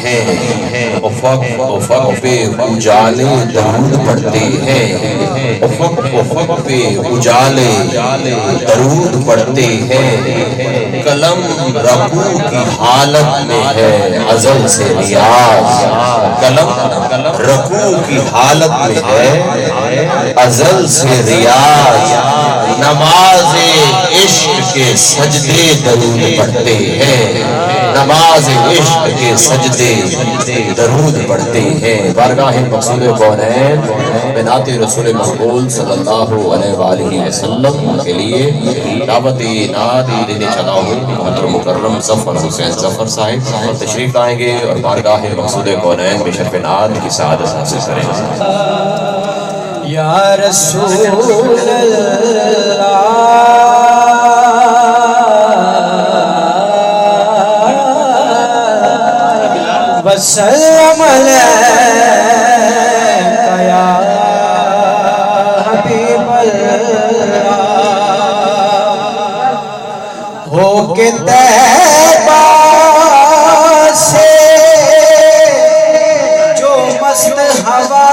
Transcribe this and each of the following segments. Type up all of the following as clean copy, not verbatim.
हैं, उफ़क़ पे उजाले दरूद पढ़ते हैं, उफ़क़ पे उजाले दरूद पढ़ते हैं। कलम रकू की हालत में है अज़ल से रियाज, कलम रकू की हालत में है अज़ल से रियाज। नमाज़े इश्क के सजदे दरूद पढ़ते हैं, नमाज़े इश्क के सजदे दरूद पढ़ते हैं। बारगाह मक़सूद कौनैन बिनाते रसूल मक़बूल सल्लल्लाहु अलैहि वसल्लम के लिए दावत नात देने चला हूँ। मोहतरम मुकर्रम ज़फ़र हुसैन ज़फ़र साहिब तशरीफ़ लाएंगे और बारगाह मक़सूद कौनैन में शर्फ़ नात की सआदत हासिल करेंगे। या रसूल अल्लाह वसल्लम अलैका या हबीब अल्लाह। हो के तैबा से जो मस्त हवा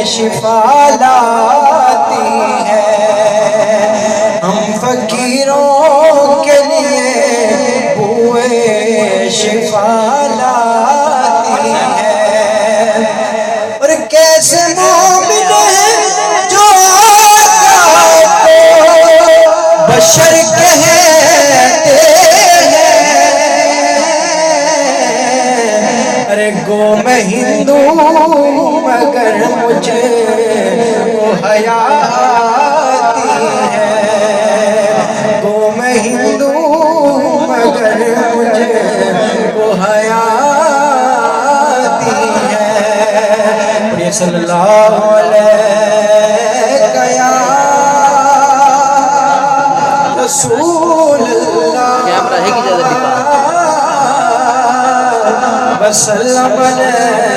शिफा लाती है, हम फकीरों के लिए बुए शिफा लाती है। और कैसे मोमिन है जो आका को बशर कहते हैं। अरे गो मैं हिंदू मगर मुझे को हया आती है, गो मैं हिंदू मगर मुझे को हया आती है। सल्लल्लाहु अलैहि या रसूल अल्लाह कैमरा है कि ज़्यादा वसल्लम अलैहि